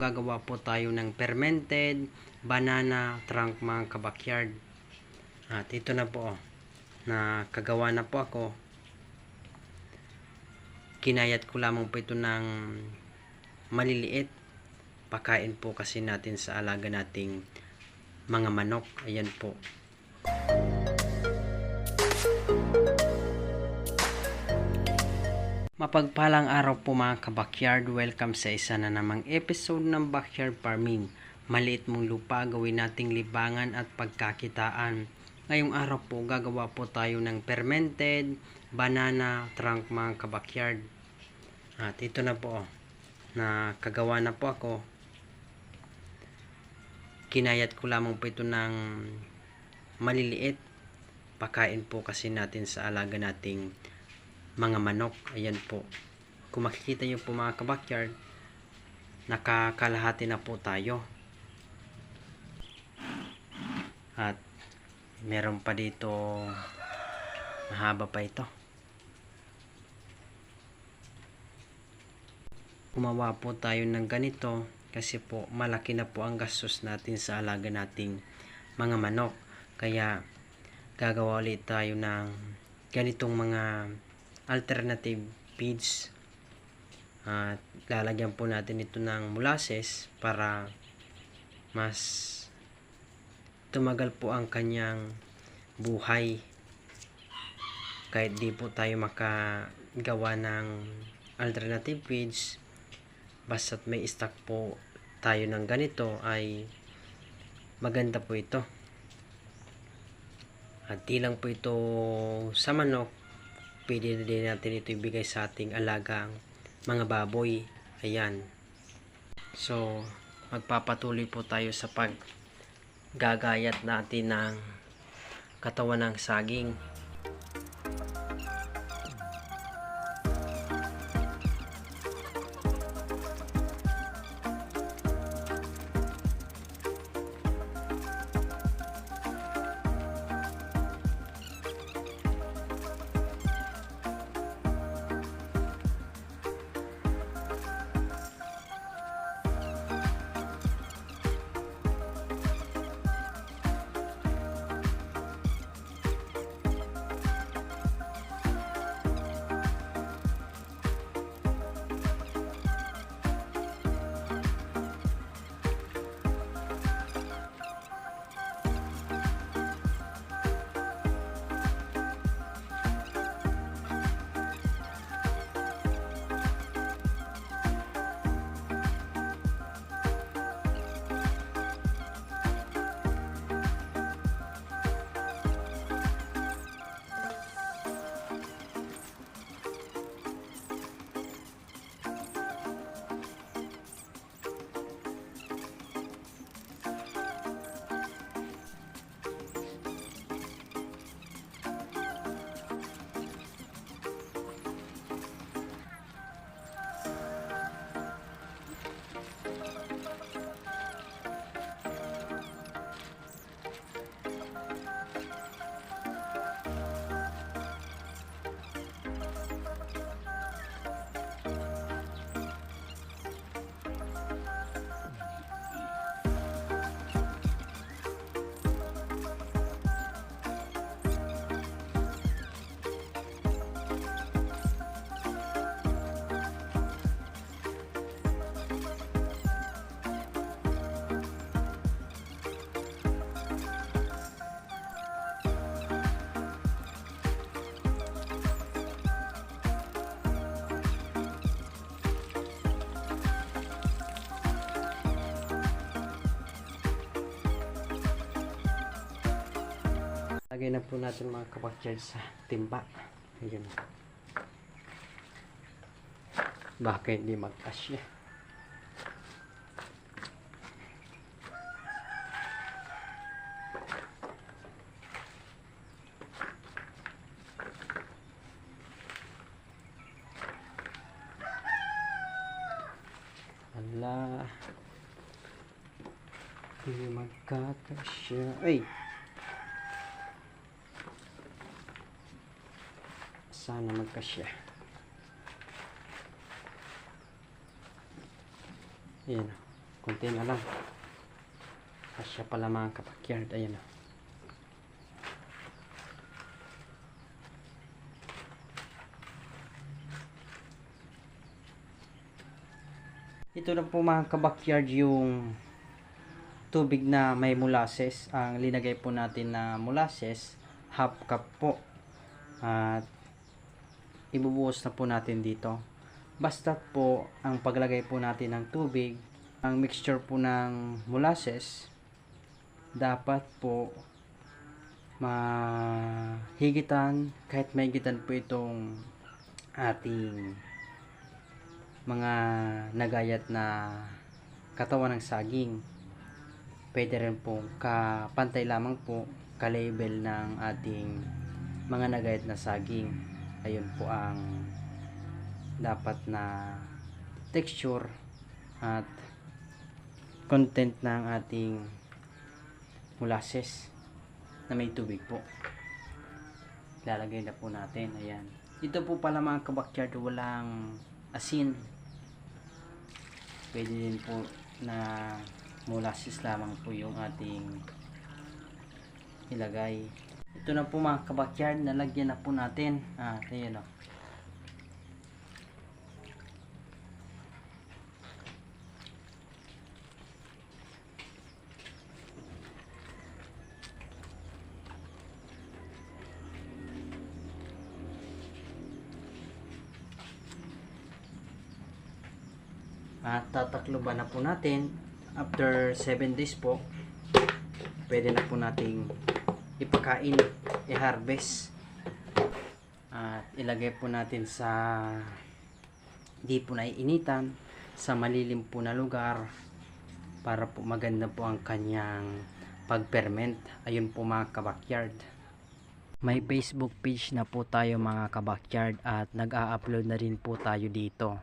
Gagawa po tayo ng fermented banana trunk mga kabakyard. At ito na po, nakagawa na po ako. Kinayat ko lamang po ito ng maliliit. Pakain po kasi natin sa alaga nating mga manok. Ayan po. Mapagpalang araw po mga kabakyard. Welcome sa isa na namang episode ng Backyard Farming. Maliit mong lupa, gawin nating libangan at pagkakitaan. Ngayong araw po, gagawa po tayo ng fermented banana trunk mga kabakyard. At ito na po, nakagawa na po ako. Kinayat ko lamang po ito ng maliliit. Pakain po kasi natin sa alaga nating mga manok. Ayan po. Kung makikita nyo po mga kabakyard, nakakalahati na po tayo. At meron pa dito, mahaba pa ito. Gumawa po tayo ng ganito kasi po malaki na po ang gastos natin sa alaga nating mga manok. Kaya gagawa ulit tayo ng ganitong mga alternative feeds. At lalagyan po natin ito ng molasses para mas tumagal po ang kanyang buhay. Kahit di po tayo makagawa ng alternative feeds, basta't may stock po tayo ng ganito ay maganda po ito. At di lang po ito sa manok, pwede din natin ito ibigay sa ating alagang mga baboy. Ayan. So, magpapatuloy po tayo sa paggagayat natin ng katawan ng saging. Lagay na po natin mga kabakyard sa timba. Ayan. Baka hindi magkasya. Ala, hindi magkakasya. Ay! Sana magkasya. Ayan. Konti na lang. Asya pala mga kabakyard. Ayan na. Ito na po mga kabakyard yung tubig na may molasses. Ang linagay po natin na molasses, half cup po. At ibubuhos na po natin dito. Basta po ang paglagay po natin ng tubig, ang mixture po ng molasses, dapat po mahigitan, kahit mahigitan po itong ating mga nagayat na katawan ng saging. Pwede rin po kapantay lamang po ka-label ng ating mga nagayat na saging. Ayun po ang dapat na texture at content ng ating molasses na may tubig po. Lalagay na po natin. Ayan. Ito po pala mga kabakyard, walang asin. Pwede din po na molasses lamang po yung ating ilagay. Ito na po mga kabakyard, nalagyan na po natin. Ayan o. At tatakloban na po natin. After 7 days po, pwede na po nating ipakain, i-harvest. At ilagay po natin sa di po naiinitan, sa malilim po na lugar para po maganda po ang kanyang pag-ferment. Ayun po mga kabakyard. May Facebook page na po tayo mga kabakyard at nag-a-upload na rin po tayo dito.